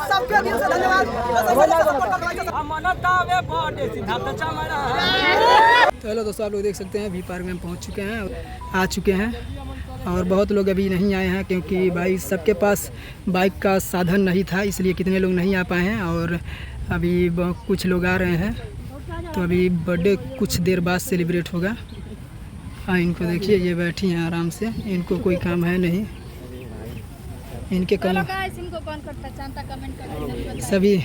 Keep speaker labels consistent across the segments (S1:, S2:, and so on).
S1: सबके दिल से धन्यवाद। तो हेलो दोस्तों, आप लोग देख सकते हैं वी पार्क में हम पहुंच चुके हैं, आ चुके हैं और बहुत लोग अभी नहीं आए हैं क्योंकि भाई सबके पास बाइक का साधन नहीं था, इसलिए कितने लोग नहीं आ पाए हैं और अभी कुछ लोग आ रहे हैं। तो अभी बर्थडे कुछ देर बाद सेलिब्रेट होगा। हाँ, इनको देखिए, ये बैठी हैं आराम से, इनको कोई काम है नहीं। इनके काम सभी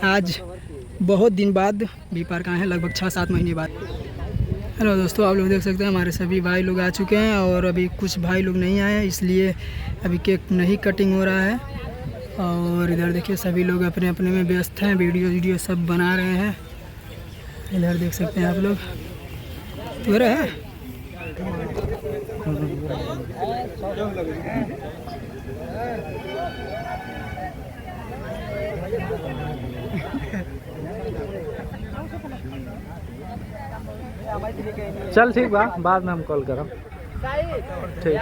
S1: आज बहुत दिन बाद वी पार्क आए हैं, लगभग 6-7 महीने बाद। हेलो दोस्तों, आप लोग देख सकते हैं हमारे सभी भाई लोग आ चुके हैं और अभी कुछ भाई लोग नहीं आए हैं, इसलिए अभी केक नहीं कटिंग हो रहा है। और इधर देखिए सभी लोग अपने अपने में व्यस्त हैं, वीडियो सब बना रहे हैं। इधर देख सकते हैं आप लोग, तो रहे हैं।
S2: चल ठीक बा, बाद में हम कॉल करब। ठीक।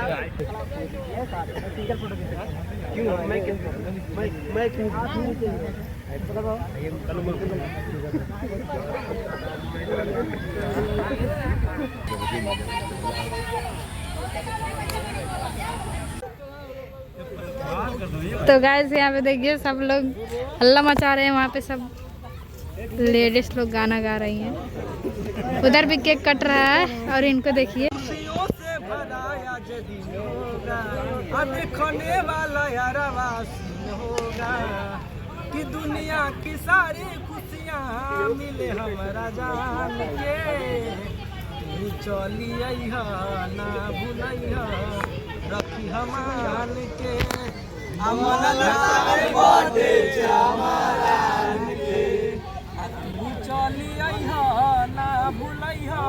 S3: तो गाइस यहाँ पे देखिए सब लोग हल्ला मचा रहे हैं, वहाँ पे सब लेडीज लोग गाना गा रही हैं। उधर भी केक कट रहा है और इनको देखिए।
S1: खाने वाला होगा कि दुनिया की सारी खुशियाँ मिले हमारा जान के। चलिए ना भूलिया रखी हमान के, चलिए ना भूलिया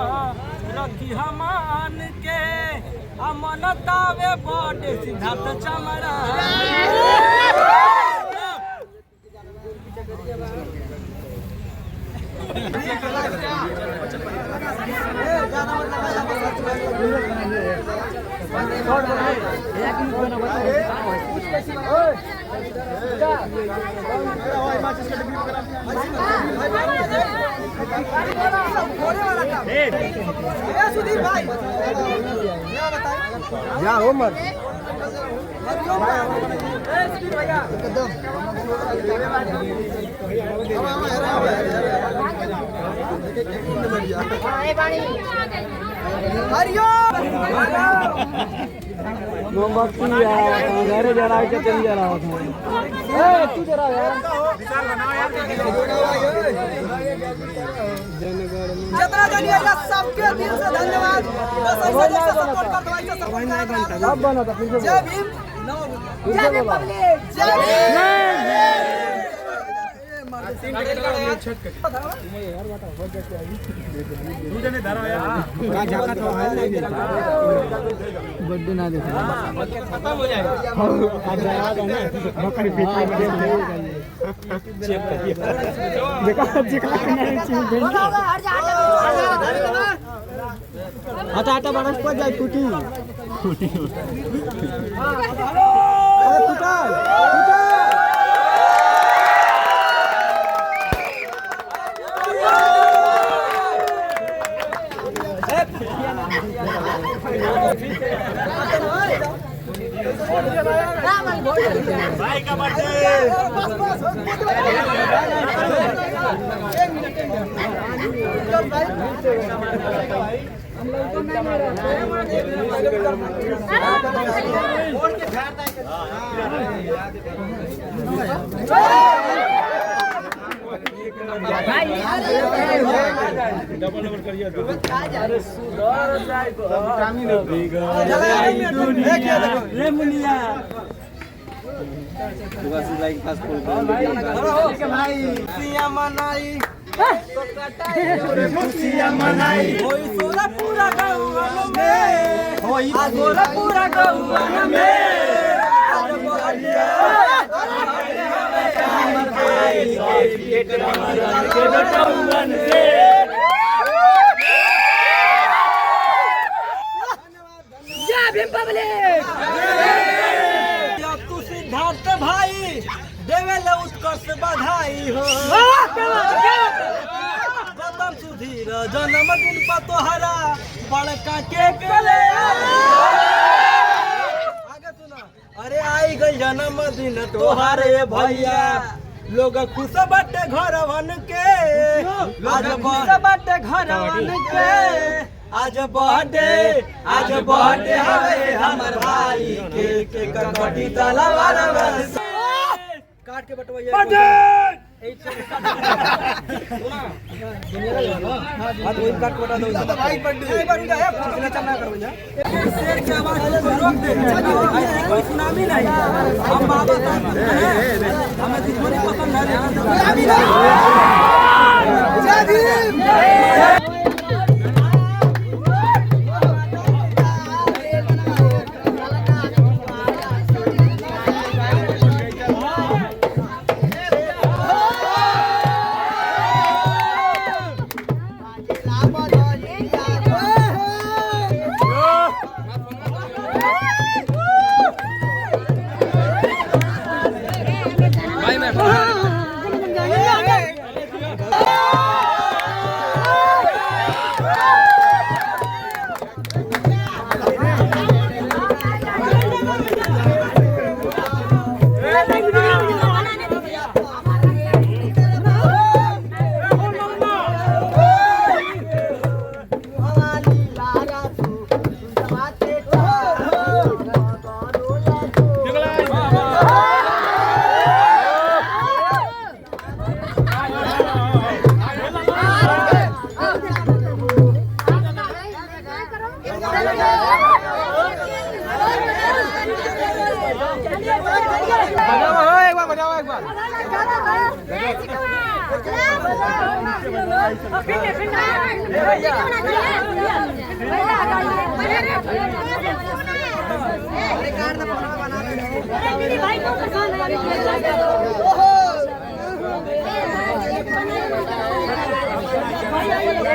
S1: रखी हमान के। अमनतावे बड़े सिद्धार्थ चमरा।
S2: या उमर मोमबत्ती घरे जरा के चल जा रहा था। तू जरा यार
S1: जितना जनिएगा सबके दिल से धन्यवाद।
S2: अब बना था।
S1: जय भीम, जय भीम पब्लिक, जय
S2: बर्थडे ना देखा खत्म हो जाएगा। आटा बरस पर जाए टूटी
S1: भाई का बर्थडे।
S2: डबल करिए।
S1: पूरा गौवा में
S2: बात भाई देवे ले उत्कर्ष बधाई हो गौतम सुधीर जन्मदिन पर तोहरा बड़का केक ले आगे सुना। अरे आई गई जन्मदिन तोहरे भैया लोग खुश बाटे घर बन के आज खुश बाटे घर बन के आज बर्थडे हवे हमर भाई के कटी तलवार काट के बटवाइए हां तो काट बटा दो भाई बर्थडे बन गया फुसला चलना करो जा शेर की आवाज रोक दे ऐसी कोई सुनामी नहीं हम बाबा हमें दुश्मनी पसंद नहीं जय भीम।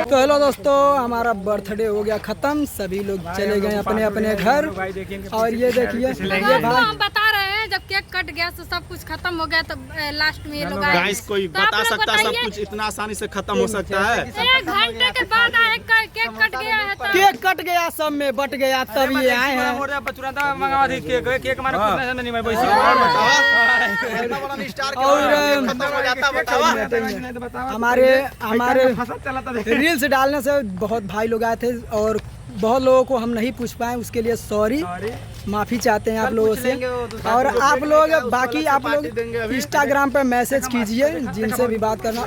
S1: तो हेलो दोस्तों, हमारा बर्थडे हो गया खत्म, सभी लोग चले गए अपने अपने घर। और ये देखिए ये भाई
S3: हम बता रहे हैं जब केक कट गया तो सब कुछ खत्म हो गया, तब लास्ट में ये लोग आए।
S4: गाइस कोई बता सकता है सब कुछ इतना आसानी से खत्म हो सकता है?
S3: 1 घंटे के बाद आए, केक कट गया है तब।
S1: केक कट गया, सब में बट गया, तब ये आए हैं। और हमारे रील्स डालने से बहुत भाई लोग आए थे और बहुत लोगों को हम नहीं पूछ पाए, उसके लिए सॉरी, माफ़ी चाहते हैं आप लोगों से। और आप लोग बाकी आप लोग इंस्टाग्राम पे मैसेज कीजिए जिनसे भी बात करना।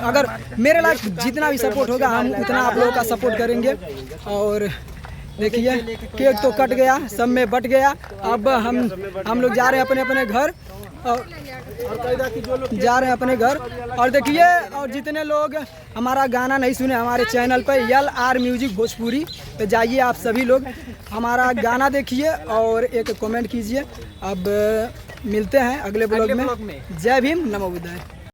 S1: अगर मेरे लायक जितना भी सपोर्ट होगा हम उतना आप लोगों का सपोर्ट करेंगे। और देखिए केक तो कट गया, सब में बट गया। अब हम लोग जा रहे हैं अपने अपने घर और जा रहे हैं अपने घर। और देखिए, और जितने लोग हमारा गाना नहीं सुने हमारे चैनल पर LR म्यूजिक भोजपुरी पे जाइए, आप सभी लोग हमारा गाना देखिए और एक कमेंट कीजिए। अब मिलते हैं अगले ब्लॉग में। जय भीम, नमो बुद्धाय।